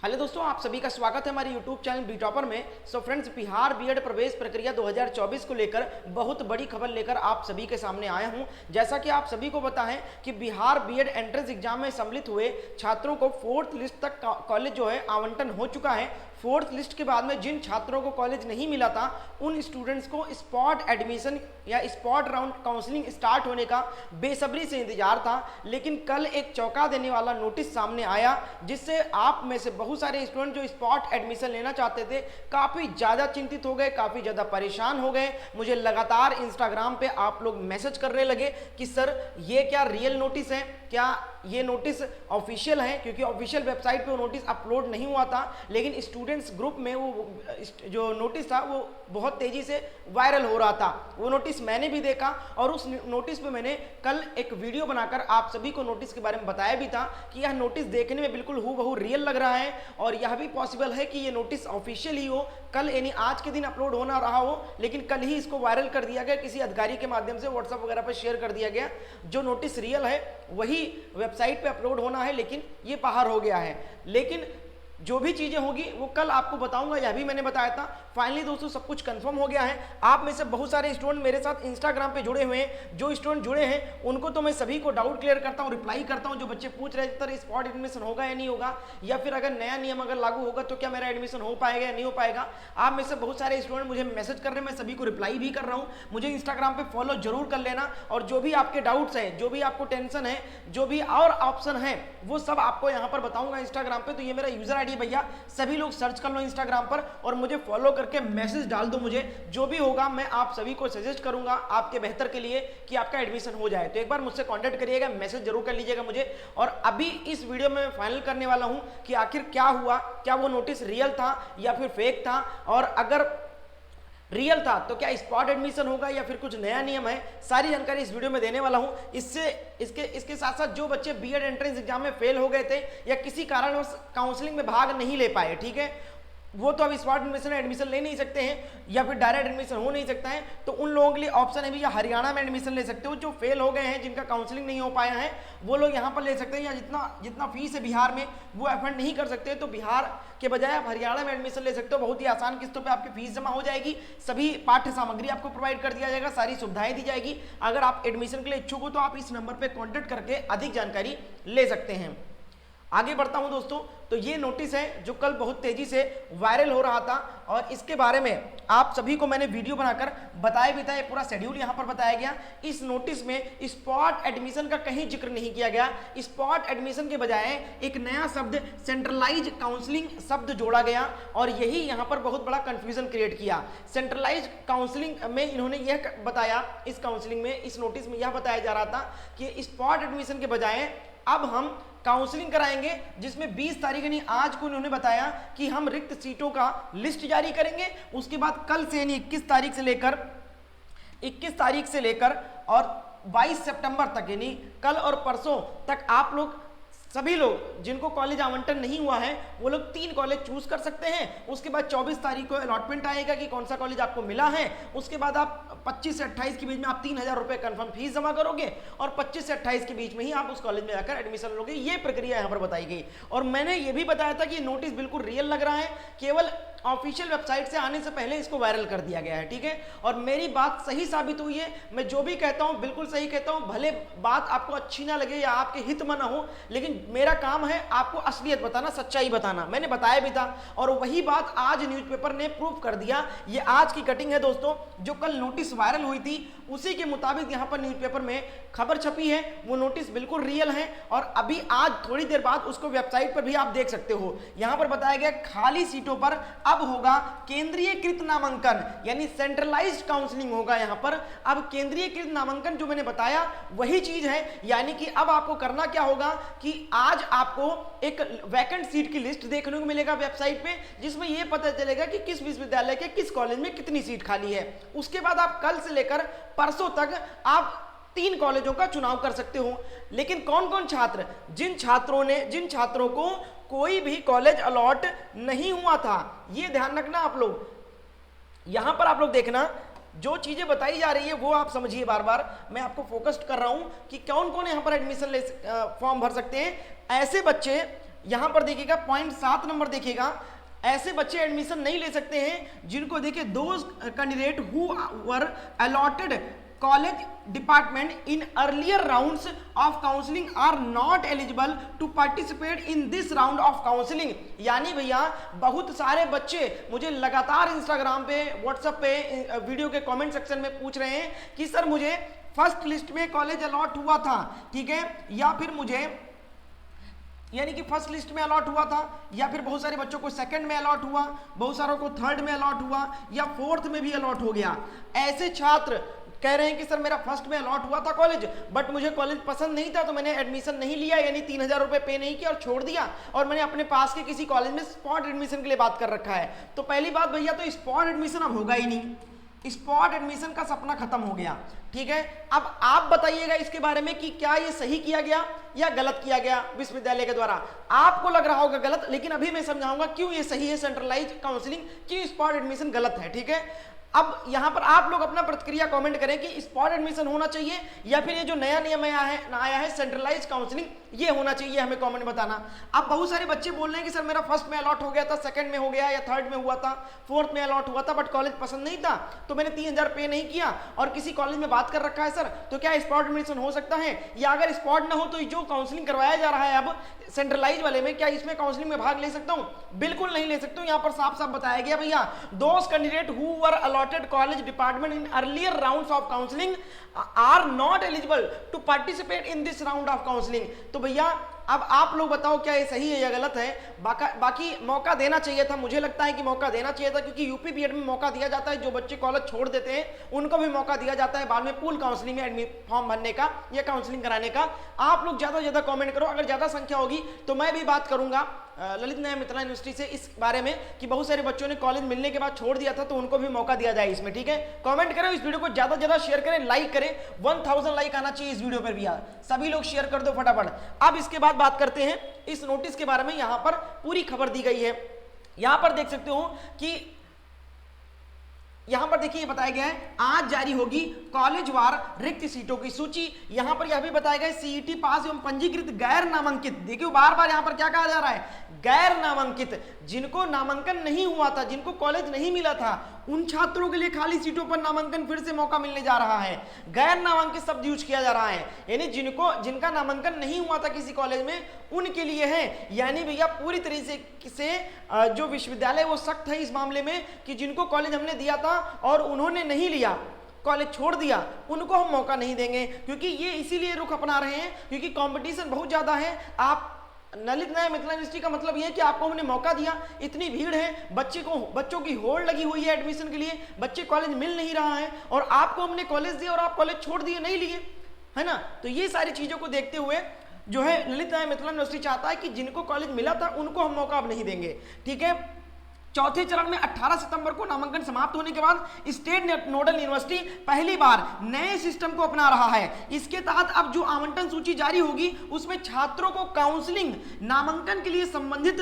Hello दोस्तों, आप सभी का स्वागत है हमारे YouTube चैनल बी टॉपर में। सो फ्रेंड्स, बिहार बीएड प्रवेश प्रक्रिया 2024 को लेकर बहुत बड़ी खबर लेकर आप सभी के सामने आया हूं। जैसा कि आप सभी को पता है कि बिहार बीएड एंट्रेंस एग्जाम में सम्मिलित हुए छात्रों को 4th लिस्ट तक कॉलेज जो है आवंटन हो चुका है। 4th लिस्ट के बाद में जिन छात्रों को कॉलेज नहीं मिला था उन स्टूडेंट्स को स्पॉट एडमिशन या स्पॉट राउंड काउंसलिंग स्टार्ट होने का बेसब्री से इंतजार था। लेकिन कल एक चौंका देने वाला नोटिस सामने आया, जिससे आप में से बहुत सारे स्टूडेंट जो स्पॉट एडमिशन लेना चाहते थे काफ़ी ज़्यादा चिंतित हो गए, काफ़ी ज़्यादा परेशान हो गए। मुझे लगातार इंस्टाग्राम पे आप लोग मैसेज करने लगे कि सर ये क्या रियल नोटिस है, क्या ये नोटिस ऑफिशियल है, क्योंकि ऑफिशियल वेबसाइट पे वो नोटिस अपलोड नहीं हुआ था। लेकिन स्टूडेंट्स ग्रुप में वो जो नोटिस था वो बहुत तेज़ी से वायरल हो रहा था। वो नोटिस मैंने भी देखा और उस नोटिस पे मैंने कल एक वीडियो बनाकर आप सभी को नोटिस के बारे में बताया भी था कि यह नोटिस देखने में बिल्कुल हूबहू रियल लग रहा है और यह भी पॉसिबल है कि ये नोटिस ऑफिशियल ही हो, कल यानी आज के दिन अपलोड होना रहा हो, लेकिन कल ही इसको वायरल कर दिया गया, किसी अधिकारी के माध्यम से व्हाट्सएप वगैरह पर शेयर कर दिया गया। जो नोटिस रियल है वही वेबसाइट पे अपलोड होना है, लेकिन ये बाहर हो गया है। लेकिन जो भी चीज़ें होगी वो कल आपको बताऊंगा, यह भी मैंने बताया था। फाइनली दोस्तों सब कुछ कंफर्म हो गया है। आप में से बहुत सारे स्टूडेंट मेरे साथ इंस्टाग्राम पे जुड़े हुए हैं। जो स्टूडेंट जुड़े हैं उनको तो मैं सभी को डाउट क्लियर करता हूँ, रिप्लाई करता हूँ। जो बच्चे पूछ रहे थे सर स्पॉट एडमिशन होगा या नहीं होगा, या फिर अगर नया नियम अगर लागू होगा तो क्या मेरा एडमिशन हो पाएगा या नहीं हो पाएगा। आप में से बहुत सारे स्टूडेंट मुझे मैसेज कर रहे हैं, मैं सभी को रिप्लाई भी कर रहा हूँ। मुझे इंस्टाग्राम पर फॉलो जरूर कर लेना और जो भी आपके डाउट्स हैं, जो भी आपको टेंशन है, जो भी और ऑप्शन है वो सब आपको यहाँ पर बताऊँगा इंस्टाग्राम पर। तो ये मेरा यूजर आई डी भैया, सभी लोग सर्च कर लो इंस्टाग्राम पर और मुझे फॉलो करके मैसेज डाल दो। मुझे जो भी होगा मैं आप सभी को सजेस्ट करूंगा आपके बेहतर के लिए कि आपका एडमिशन हो जाए। तो एक बार मुझसे कांटेक्ट करिएगा, मैसेज जरूर कर लीजिएगा मुझे। और अभी इस वीडियो में मैं फाइनल करने वाला हूं कि आखिर क्या हुआ, क्या वो नोटिस रियल था या फिर फेक था, और अगर रियल था तो क्या स्पॉट एडमिशन होगा या फिर कुछ नया नियम है। सारी जानकारी इस वीडियो में देने वाला हूं। इसके साथ साथ जो बच्चे बीएड एंट्रेंस एग्जाम में फेल हो गए थे या किसी कारणवश काउंसलिंग में भाग नहीं ले पाए, ठीक है, वो तो अब स्पॉट एडमिशन ले नहीं सकते हैं या फिर डायरेक्ट एडमिशन हो नहीं सकता है। तो उन लोगों के लिए ऑप्शन है भी, या हरियाणा में एडमिशन ले सकते हो। जो फेल हो गए हैं, जिनका काउंसलिंग नहीं हो पाया है, वो लोग यहाँ पर ले सकते हैं। या जितना फीस है बिहार में वो अफोर्ड नहीं कर सकते तो बिहार के बजाय आप हरियाणा में एडमिशन ले सकते हो। बहुत ही आसान किस्तों पे आपकी फीस जमा हो जाएगी, सभी पाठ्य सामग्री आपको प्रोवाइड कर दिया जाएगा, सारी सुविधाएं दी जाएगी। अगर आप एडमिशन के लिए इच्छुक हो तो आप इस नंबर पर कॉन्टेक्ट करके अधिक जानकारी ले सकते हैं। आगे बढ़ता हूं दोस्तों, तो ये नोटिस है जो कल बहुत तेजी से वायरल हो रहा था और इसके बारे में आप सभी को मैंने वीडियो बनाकर बताया भी था। ये पूरा शेड्यूल यहाँ पर बताया गया। इस नोटिस में स्पॉट एडमिशन का कहीं जिक्र नहीं किया गया। स्पॉट एडमिशन के बजाय एक नया शब्द सेंट्रलाइज काउंसलिंग शब्द जोड़ा गया और यही यहाँ पर बहुत बड़ा कंफ्यूजन क्रिएट किया। सेंट्रलाइज काउंसलिंग में इन्होंने यह बताया, इस काउंसलिंग में, इस नोटिस में यह बताया जा रहा था कि स्पॉट एडमिशन के बजाय अब हम काउंसलिंग कराएंगे, जिसमें 20 तारीख यानी आज को इन्होंने बताया कि हम रिक्त सीटों का लिस्ट जारी करेंगे। उसके बाद कल से यानी 21 तारीख से लेकर और 22 सितंबर तक यानी कल और परसों तक आप लोग सभी लोग जिनको कॉलेज आवंटन नहीं हुआ है वो लोग 3 कॉलेज चूज कर सकते हैं। उसके बाद 24 तारीख को अलॉटमेंट आएगा कि कौन सा कॉलेज आपको मिला है। उसके बाद आप 25 से 28 के बीच में आप 3000 रुपये कन्फर्म फीस जमा करोगे और 25 से 28 के बीच में ही आप उस कॉलेज में जाकर एडमिशन लोगे। ये प्रक्रिया यहाँ पर बताई गई और मैंने ये भी बताया था कि नोटिस बिल्कुल रियल लग रहा है, केवल ऑफिशियल वेबसाइट से आने से पहले इसको वायरल कर दिया गया है, ठीक है। और मेरी बात सही साबित हुई है। मैं जो भी कहता हूँ बिल्कुल सही कहता हूँ, भले बात आपको अच्छी ना लगे या आपके हित में ना हो, लेकिन मेरा काम है आपको असलियत बताना, सच्चाई बताना। मैंने बताया भी था और वही बात आज न्यूज़पेपर ने प्रूव कर दिया। ये आज की कटिंग है दोस्तों, जो कल नोटिस वायरल हुई थी उसी के मुताबिक यहाँ पर न्यूज़पेपर में खबर छपी है। वो नोटिस बिल्कुल रियल है और अभी आज थोड़ी देर बाद उसको वेबसाइट पर भी आप देख सकते हो। यहाँ पर बताया गया खाली सीटों पर अब होगा केंद्रीयकृत नामांकन, यानी सेंट्रलाइज्ड काउंसलिंग होगा। यहाँ पर अब केंद्रीयकृत नामांकन जो मैंने बताया वही चीज है, यानी कि अब आपको करना क्या होगा कि आज आपको एक वैकेंट सीट की लिस्ट देखने को मिलेगा वेबसाइट पे, जिसमें यह पता चलेगा कि किस विश्वविद्यालय के किस कॉलेज में कितनी सीट खाली है। उसके बाद आप कल से लेकर परसों तक आप 3 कॉलेजों का चुनाव कर सकते हो। लेकिन कौन कौन छात्र, जिन छात्रों को कोई भी कॉलेज अलॉट नहीं हुआ था, ये ध्यान रखना आप लोग। यहां पर आप लोग देखना, जो चीजें बताई जा रही है वो आप समझिए। बार बार मैं आपको फोकस्ड कर रहा हूं कि कौन कौन यहां पर एडमिशन फॉर्म भर सकते हैं। ऐसे बच्चे यहां पर देखिएगा पॉइंट 7 नंबर देखिएगा, ऐसे बच्चे एडमिशन नहीं ले सकते हैं जिनको देखिए those candidate who were allotted college department in earlier rounds of counselling are not eligible to participate in this round of counselling. यानी भैया बहुत सारे बच्चे मुझे लगातार इंस्टाग्राम पे, व्हाट्सएप पे, वीडियो के कमेंट सेक्शन में पूछ रहे हैं कि सर मुझे फर्स्ट लिस्ट में कॉलेज अलॉट हुआ था, ठीक है, या फिर मुझे यानी कि फर्स्ट लिस्ट में अलॉट हुआ था, या फिर बहुत सारे बच्चों को सेकंड में अलॉट हुआ, बहुत सारों को थर्ड में अलॉट हुआ, या फोर्थ में भी अलॉट हो गया। ऐसे छात्र कह रहे हैं कि सर मेरा फर्स्ट में अलॉट हुआ था कॉलेज, बट मुझे कॉलेज पसंद नहीं था तो मैंने एडमिशन नहीं लिया, यानी 3000 रुपए पे नहीं किया और छोड़ दिया, और मैंने अपने पास के किसी कॉलेज में स्पॉट एडमिशन के लिए बात कर रखा है। तो पहली बात भैया, तो स्पॉट एडमिशन अब होगा ही नहीं, स्पॉट एडमिशन का सपना खत्म हो गया, ठीक है। अब आप बताइएगा इसके बारे में कि क्या ये सही किया गया या गलत किया गया विश्वविद्यालय के द्वारा। आपको लग रहा होगा गलत, लेकिन अभी मैं समझाऊंगा क्यों ये सही है सेंट्रलाइज काउंसलिंग, क्यों स्पॉट एडमिशन गलत है, ठीक है। अब यहां पर आप लोग अपना प्रतिक्रिया कमेंट करें कि स्पॉट एडमिशन होना चाहिए या फिर ये जो नया नियम आया है सेंट्रलाइज काउंसलिंग, ये होना चाहिए, हमें कमेंट बताना। अब बहुत सारे बच्चे बोल रहे हैं कि सर मेरा फर्स्ट में अलॉट हो गया था, सेकंड में हो गया या थर्ड में हुआ था, फोर्थ में अलॉट हुआ था, बट कॉलेज पसंद नहीं था तो मैंने 3000 पे नहीं किया और किसी कॉलेज में बात कर रखा है सर, तो क्या स्पॉट एडमिशन हो सकता है? या अगर स्पॉट ना हो तो जो काउंसलिंग करवाया जा रहा है अब सेंट्रलाइज वाले में, क्या इसमें काउंसलिंग में भाग ले सकता हूं? बिल्कुल नहीं ले सकता हूं। यहां पर साफ साफ बताया गया भैया, those candidate who were allotted college department in earlier rounds of counselling are not eligible to participate in this round of counselling. तो भैया अब आप लोग बताओ क्या ये सही है या गलत है। बाकी मौका देना चाहिए था, मुझे लगता है कि मौका देना चाहिए था, क्योंकि यूपी बीएड में मौका दिया जाता है, जो बच्चे कॉलेज छोड़ देते हैं उनको भी मौका दिया जाता है बाद में पूल काउंसलिंग में फॉर्म भरने का या काउंसलिंग कराने का। आप लोग ज्यादा से ज्यादा कमेंट करो, अगर ज्यादा संख्या होगी तो मैं भी बात करूंगा ललित नारायण मिथिला यूनिवर्सिटी से इस बारे में कि बहुत सारे बच्चों ने कॉलेज मिलने के बाद छोड़ दिया था, तो उनको भी मौका दिया जाए इसमें, ठीक है। कमेंट करें, इस वीडियो को ज्यादा से ज्यादा शेयर करें, लाइक करें, 1000 लाइक आना चाहिए इस वीडियो पर भी यार, सभी लोग शेयर कर दो फटाफट। अब इसके बाद बात करते हैं इस नोटिस के बारे में। यहां पर पूरी खबर दी गई है, यहां पर देख सकते हो कि यहां पर देखिए बताया गया है आज जारी होगी कॉलेज वार रिक्त सीटों की सूची। यहां पर यह भी बताया गया है सीईटी पास एवं पंजीकृत गैर नामांकित, देखिए बार बार यहां पर क्या कहा जा रहा है, गैर नामांकित, जिनको नामांकन नहीं हुआ था, जिनको कॉलेज नहीं मिला था, उन छात्रों के लिए खाली सीटों पर नामांकन फिर से मौका मिलने जा रहा है। गैर नामांकित शब्द यूज किया जा रहा है, यानी जिनका नामांकन नहीं हुआ था किसी कॉलेज में उनके लिए है। यानी भैया पूरी तरीके से जो विश्वविद्यालय वो सख्त है इस मामले में कि जिनको कॉलेज हमने दिया था और उन्होंने नहीं लिया, कॉलेज छोड़ दिया, उनको हम मौका नहीं देंगे। क्योंकि ये इसीलिए रुख अपना रहे हैं क्योंकि कंपटीशन बहुत ज्यादा है। आप ललित नारायण मिथिला यूनिवर्सिटी का मतलब ये है कि आपको हमने मौका दिया, इतनी भीड़ है, बच्चों की होड़ लगी हुई है एडमिशन के लिए, बच्चे कॉलेज मिल नहीं रहा है और आपको हमने कॉलेज दिया और आप कॉलेज छोड़ दिए, नहीं लिए, है ना। तो ये सारी चीजों को देखते हुए जो है ललित नारायण मिथिला यूनिवर्सिटी चाहता है कि जिनको कॉलेज मिला था उनको हम मौका अब नहीं देंगे, ठीक है। चौथे चरण में 18 सितंबर को नामांकन समाप्त होने के बाद स्टेट नोडल यूनिवर्सिटी पहली बार नए सिस्टम को अपना रहा है। इसके तहत अब जो आवंटन सूची जारी होगी उसमें छात्रों को काउंसलिंग नामांकन के लिए संबंधित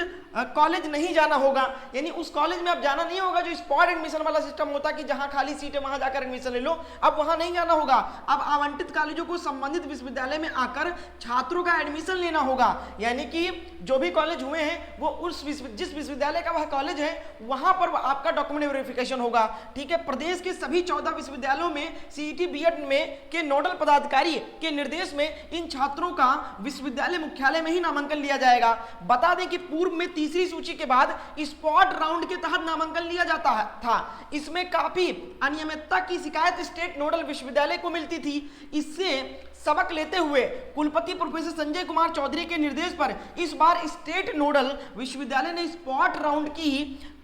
कॉलेज नहीं जाना होगा, यानी उस कॉलेज में अब जाना नहीं होगा जो स्पॉट एडमिशन वाला सिस्टम होता कि जहां खाली सीट है वहां जाकर एडमिशन ले लो, अब वहां नहीं जाना होगा। अब आवंटित कॉलेजों को संबंधित विश्वविद्यालय में आकर छात्रों का एडमिशन लेना होगा, यानी कि जो भी कॉलेज हुए हैं वो उस जिस विश्वविद्यालय का वह कॉलेज है वहां पर आपका डॉक्यूमेंट वेरिफिकेशन होगा, ठीक है। प्रदेश के सभी 14 विश्वविद्यालयों में सीईटी बीएड में के नोडल पदाधिकारी के निर्देश में इन छात्रों का विश्वविद्यालय मुख्यालय में ही नामांकन लिया जाएगा। बता दें कि पूर्व में तीसरी सूची के बाद स्पॉट राउंड के तहत नामांकन लिया जाता था, इसमें काफी अनियमितता की शिकायत स्टेट नोडल विश्वविद्यालय को मिलती थी। इससे सबक लेते हुए कुलपति प्रोफेसर संजय कुमार चौधरी के निर्देश पर इस बार स्टेट नोडल विश्वविद्यालय ने स्पॉट राउंड की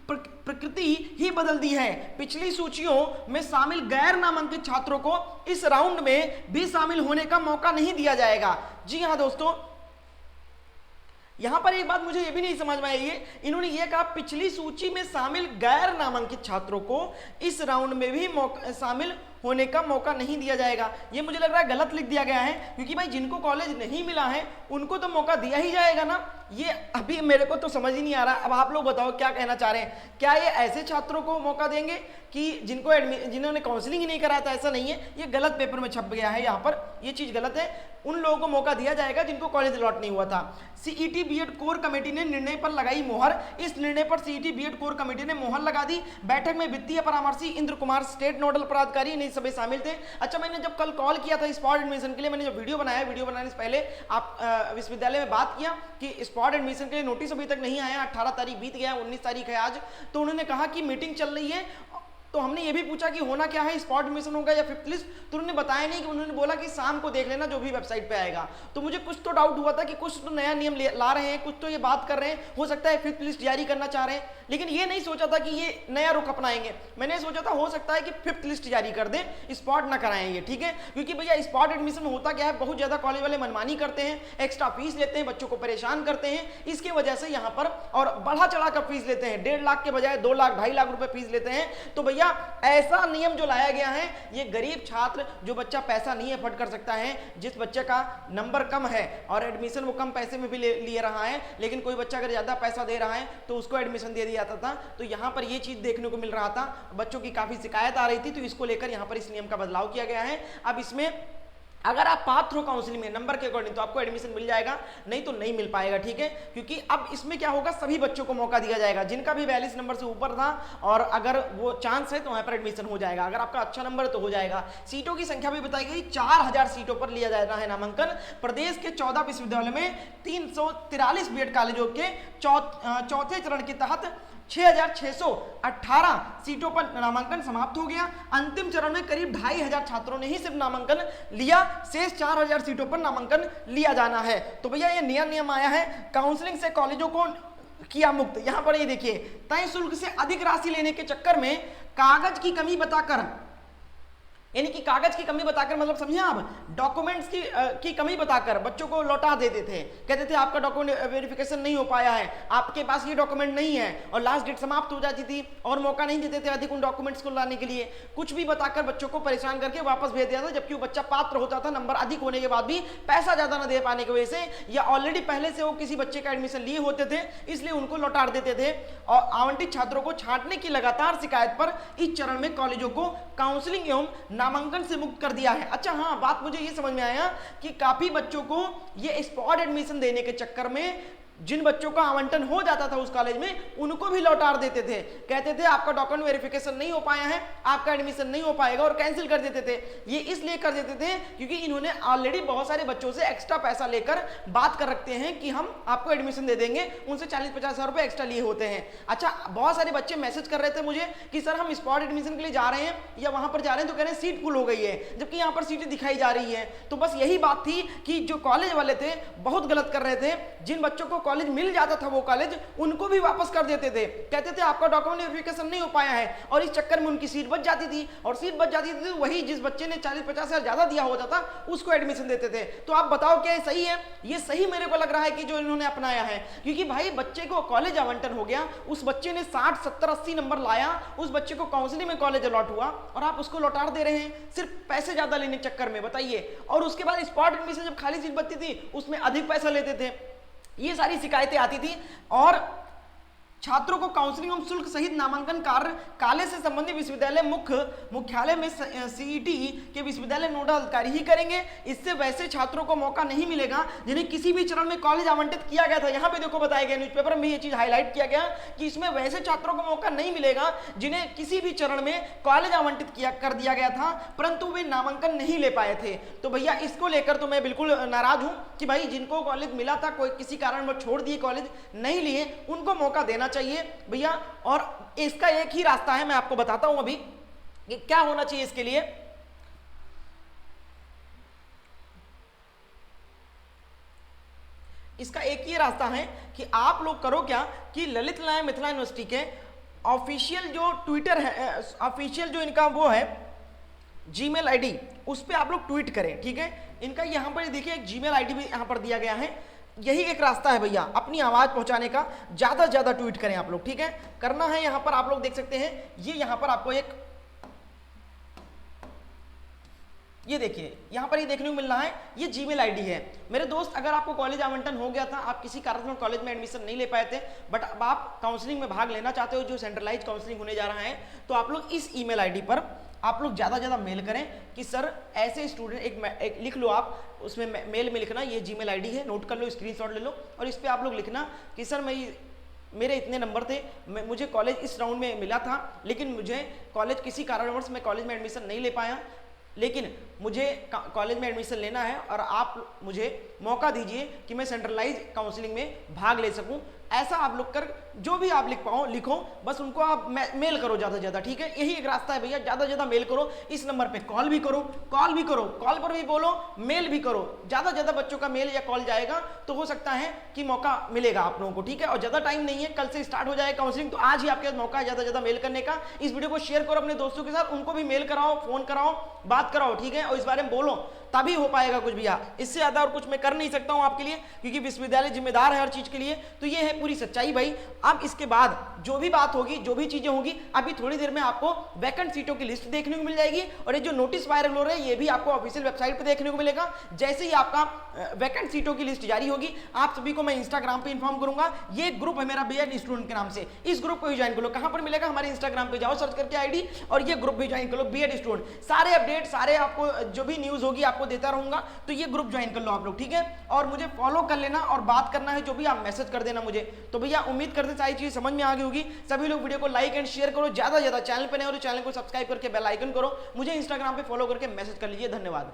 प्रकृति ही बदल दी है। पिछली सूचियों में शामिल गैर नामांकित छात्रों को इस राउंड में भी शामिल होने का मौका नहीं दिया जाएगा। जी हाँ दोस्तों, यहां पर एक बात मुझे ये भी नहीं समझ में आई है, इन्होंने ये कहा पिछली सूची में शामिल गैर नामांकित छात्रों को इस राउंड में भी शामिल होने का मौका नहीं दिया जाएगा। ये मुझे लग रहा है गलत लिख दिया गया है, क्योंकि भाई जिनको कॉलेज नहीं मिला है उनको तो मौका दिया ही जाएगा ना। ये अभी मेरे को तो समझ ही नहीं आ रहा। अब आप लोग बताओ क्या कहना चाह रहे हैं, क्या ये ऐसे छात्रों को मौका देंगे कि जिन्होंने काउंसलिंग ही नहीं कराया था? ऐसा नहीं है, ये गलत पेपर में छप गया है, यहाँ पर ये चीज गलत है। उन लोगों को मौका दिया जाएगा जिनको कॉलेज अलॉट नहीं हुआ था। सीईटी बीएड कोर कमेटी ने निर्णय पर लगाई मोहर। इस निर्णय पर सीईटी बीएड कोर कमेटी ने मोहर लगा दी। बैठक में वित्तीय परामर्शी इंद्र कुमार, स्टेट नोडल पदाधिकारी, इन सभी शामिल थे। अच्छा, मैंने जब कल कॉल किया था स्पॉट एडमिशन के लिए, मैंने जो वीडियो बनाया, वीडियो बनाने से पहले आप विश्वविद्यालय में बात किया कि स्पॉट एडमिशन के लिए नोटिस अभी तक नहीं आया, 18 तारीख बीत गया, 19 तारीख है आज। तो उन्होंने कहा कि मीटिंग चल रही है। तो हमने ये भी पूछा कि होना क्या है, स्पॉट एडमिशन होगा या फिफ्थ लिस्ट, तो उन्होंने बताया नहीं। कि उन्होंने बोला कि शाम को देख लेना जो भी वेबसाइट पे आएगा। तो मुझे कुछ तो डाउट हुआ था कि कुछ तो नया नियम ला रहे हैं, कुछ तो ये बात कर रहे हैं, हो सकता है फिफ्थ लिस्ट जारी करना चाह रहे हैं, लेकिन ये नहीं सोचा था कि ये नया रुख अपनाएंगे। मैंने सोचा था हो सकता है कि फिफ्थ लिस्ट जारी कर दें, स्पॉट ना कराएं ये, ठीक है। क्योंकि भैया स्पॉट एडमिशन में होता क्या है, बहुत ज्यादा कॉलेज वाले मनमानी करते हैं, एक्स्ट्रा फीस लेते हैं, बच्चों को परेशान करते हैं। इसकी वजह से यहाँ पर और बढ़ा चढ़ा कर फीस लेते हैं, 1.5 लाख के बजाय 2 लाख 2.5 लाख रुपए फीस लेते हैं। तो भैया ऐसा नियम जो लाया गया है, ये गरीब छात्र, जो बच्चा पैसा नहीं अफोर्ड कर सकता है, जिस बच्चे का नंबर कम है और एडमिशन वो कम पैसे में भी ले रहा है, लेकिन कोई बच्चा अगर ज्यादा पैसा दे रहा है तो उसको एडमिशन दे दिया जाता था। तो यहाँ पर ये चीज देखने को मिल रहा था, बच्चों की काफी शिकायत आ रही थी। तो इसको लेकर यहाँ पर इस नियम का बदलाव किया गया है। अब इसमें अगर आप पात्र हो काउंसलिंग में नंबर के अकॉर्डिंग तो आपको एडमिशन मिल जाएगा, नहीं तो नहीं मिल पाएगा, ठीक है। क्योंकि अब इसमें क्या होगा, सभी बच्चों को मौका दिया जाएगा जिनका भी 42 नंबर से ऊपर था, और अगर वो चांस है तो वहां पर एडमिशन हो जाएगा। अगर आपका अच्छा नंबर है तो हो जाएगा। सीटों की संख्या भी बताई गई, 4000 सीटों पर लिया जा रहा है नामांकन। प्रदेश के 14 विश्वविद्यालयों में 343 बीएड कॉलेजों के चौथे चरण के तहत 6618 सीटों पर नामांकन समाप्त हो गया। अंतिम चरण में करीब 2500 छात्रों ने ही सिर्फ नामांकन लिया, शेष 4000 सीटों पर नामांकन लिया जाना है। तो भैया ये नया नियम आया है, काउंसलिंग से कॉलेजों को किया मुक्त। यहां पर ये देखिए, तय शुल्क से अधिक राशि लेने के चक्कर में कागज की कमी बताकर, यानी कि कागज की कमी बताकर, मतलब समझिए आप, डॉक्यूमेंट्स की कमी बताकर बच्चों को लौटा देते थे। कहते थे आपका डॉक्यूमेंट वेरिफिकेशन नहीं हो पाया है, आपके पास ये डॉक्यूमेंट नहीं है, और लास्ट डेट समाप्त हो जाती थी और मौका नहीं देते थे अधिक उन डॉक्यूमेंट्स को लाने के लिए। कुछ भी बताकर बच्चों को परेशान करके वापस भेज दिया था, जबकि वो बच्चा पात्र होता था, नंबर अधिक होने के बाद भी पैसा ज्यादा न दे पाने की वजह से, या ऑलरेडी पहले से वो किसी बच्चे का एडमिशन लिए होते थे, इसलिए उनको लौटा देते थे। और आवंटित छात्रों को छांटने की लगातार शिकायत पर इस चरण में कॉलेजों को काउंसलिंग एवं नामांकन से मुक्त कर दिया है। अच्छा हाँ, बात मुझे ये समझ में आया कि काफी बच्चों को ये स्पॉट एडमिशन देने के चक्कर में जिन बच्चों का आवंटन हो जाता था उस कॉलेज में, उनको भी लौटा देते थे। कहते थे आपका डॉक्यूमेंट वेरिफिकेशन नहीं हो पाया है, आपका एडमिशन नहीं हो पाएगा, और कैंसिल कर देते थे। ये इसलिए कर देते थे क्योंकि इन्होंने ऑलरेडी बहुत सारे बच्चों से एक्स्ट्रा पैसा लेकर बात कर रखते हैं कि हम आपको एडमिशन दे देंगे, उनसे 40-50 हज़ार रुपए एक्स्ट्रा लिए होते हैं। अच्छा, बहुत सारे बच्चे मैसेज कर रहे थे मुझे कि सर हम स्पॉट एडमिशन के लिए जा रहे हैं या वहां पर जा रहे हैं, तो कह रहे हैं सीट फुल हो गई है, जबकि यहाँ पर सीटें दिखाई जा रही है। तो बस यही बात थी कि जो कॉलेज वाले थे बहुत गलत कर रहे थे। जिन बच्चों को कॉलेज मिल जाता था वो कॉलेज, उनको भी वापस कर देते थे। कहते थे आपका डॉक्यूमेंट वेरिफिकेशन नहीं हो पाया है, और इस चक्कर में उनकी सीट बच जाती थी, और सीट बच जाती थी तो वही जिस बच्चे ने 40-50 हज़ार ज्यादा दिया होता था उसको एडमिशन देते थे। तो आप बताओ क्या ये सही है? ये सही मेरे को लग रहा है कि जो इन्होंने अपनाया है, क्योंकि भाई बच्चे को कॉलेज आवंटन हो गया, उस बच्चे ने 60, 70, 80 नंबर लाया, उस बच्चे को काउंसलिंग में कॉलेज अलॉट हुआ, और आप उसको लौटा दे रहे हैं सिर्फ पैसे ज्यादा लेने के चक्कर में, बताइए। और उसके बाद स्पॉट एडमिशन जब खाली सीट बचती थी उसमें अधिक पैसा लेते थे। ये सारी शिकायतें आती थी, और छात्रों को काउंसलिंग एवं शुल्क सहित नामांकन कार्य काले से संबंधित विश्वविद्यालय मुख्यालय में सीईटी के विश्वविद्यालय नोडल अधिकारी ही करेंगे। इससे वैसे छात्रों को मौका नहीं मिलेगा जिन्हें किसी भी चरण में कॉलेज आवंटित किया गया था। यहाँ पे देखो बताया गया, न्यूज़पेपर में ये चीज हाईलाइट किया गया कि इसमें वैसे छात्रों को मौका नहीं मिलेगा जिन्हें किसी भी चरण में कॉलेज आवंटित कर दिया गया था, परंतु वे नामांकन नहीं ले पाए थे। तो भैया इसको लेकर तो मैं बिल्कुल नाराज हूं कि भाई जिनको कॉलेज मिला था, कोई किसी कारण वो छोड़ दिए, कॉलेज नहीं लिए, उनको मौका देना चाहिए भैया। और इसका एक ही रास्ता है, मैं आपको बताता हूं अभी कि क्या होना चाहिए इसके लिए। इसका एक ही रास्ता है कि आप लोग करो क्या कि ललित नारायण मिथिला यूनिवर्सिटी के ऑफिशियल जो ट्विटर है, ऑफिशियल जो इनका वो है जीमेल आईडी, उस पर आप लोग ट्वीट करें, ठीक है। इनका यहां पर देखिए एक जीमेल आईडी भी यहां पर दिया गया है। यही एक रास्ता है भैया अपनी आवाज पहुंचाने का, ज्यादा से ज्यादा ट्वीट करें आप लोग, ठीक है। करना है यहां पर आप लोग देख सकते हैं, ये यहां पर आपको एक ये देखिए यहाँ पर ये देखने को मिल रहा है, ये जीमेल आईडी है। मेरे दोस्त, अगर आपको कॉलेज आवंटन हो गया था, आप किसी कारण में कॉलेज में एडमिशन नहीं ले पाए थे, बट अब आप काउंसलिंग में भाग लेना चाहते हो, जो सेंट्रलाइज काउंसलिंग होने जा रहा है, तो आप लोग इस ईमेल आईडी पर आप लोग ज़्यादा ज़्यादा मेल करें कि सर ऐसे स्टूडेंट, एक लिख लो आप, उसमें मेल में लिखना ये जीमेल आईडी है, नोट कर लो, स्क्रीनशॉट ले लो, और इस पर आप लोग लिखना कि सर मेरे इतने नंबर थे, मुझे कॉलेज इस राउंड में मिला था, लेकिन मुझे कॉलेज किसी कारणवश मैं कॉलेज में एडमिशन नहीं ले पाया, लेकिन मुझे कॉलेज में एडमिशन लेना है और आप मुझे मौका दीजिए कि मैं सेंट्रलाइज काउंसलिंग में भाग ले सकूं। ऐसा आप लोग कर, जो भी आप लिख पाओ लिखो, बस उनको आप मेल करो ज़्यादा से ज़्यादा, ठीक है। यही एक रास्ता है भैया, ज़्यादा से ज़्यादा मेल करो। इस नंबर पे कॉल भी करो, कॉल पर भी बोलो, मेल भी करो। ज़्यादा से ज़्यादा बच्चों का मेल या कॉल जाएगा तो हो सकता है कि मौका मिलेगा आप लोगों को, ठीक है। और ज़्यादा टाइम नहीं है, कल से स्टार्ट हो जाएगा काउंसलिंग, तो आज ही आपके पास मौका है ज़्यादा से ज़्यादा मेल करने का। इस वीडियो को शेयर करो अपने दोस्तों के साथ, उनको भी मेल कराओ, फोन कराओ, बात कराओ, ठीक है, और इस बारे में बोलो, तभी हो पाएगा कुछ भैया। इससे ज़्यादा और कुछ मैं कर नहीं सकता हूँ आपके लिए, क्योंकि विश्वविद्यालय जिम्मेदार है हर चीज़ के लिए। तो ये है पूरी सच्चाई भाई। अब इसके बाद जो भी बात होगी, जो भी चीज़ें होंगी, अभी थोड़ी देर में आपको वैकेंट सीटों की लिस्ट देखने को मिल जाएगी, और ये जो नोटिस वायरल हो रहा है ये भी आपको ऑफिशियल वेबसाइट पर देखने को मिलेगा। जैसे ही आपका वैकेंट सीटों की लिस्ट जारी होगी, आप सभी को मैं इंस्टाग्राम पर इन्फॉर्म करूंगा। ये ग्रुप है मेरा बीएड स्टूडेंट के नाम से, इस ग्रुप को भी ज्वाइन करो। कहाँ पर मिलेगा? हमारे इंस्टाग्राम पे जाओ, सर्च करके आईडी, और ये ग्रुप भी ज्वाइन करो, बीएड स्टूडेंट। सारे अपडेट, सारे आपको जो भी न्यूज़ होगी आपको देता रहूंगा, तो ये ग्रुप ज्वाइन कर लो आप लोग, ठीक है। और मुझे फॉलो कर लेना, और बात करना है जो भी आप मैसेज कर देना मुझे। तो भैया उम्मीद करते सारी चीज़ समझ में आ गई होगी। सभी लोग वीडियो को लाइक एंड शेयर करो ज़्यादा से ज़्यादा। चैनल पर नए हो तो चैनल को सब्सक्राइब करके बेल आइकन करो। मुझे इंस्टाग्राम पे फॉलो करके मैसेज कर लीजिए। धन्यवाद।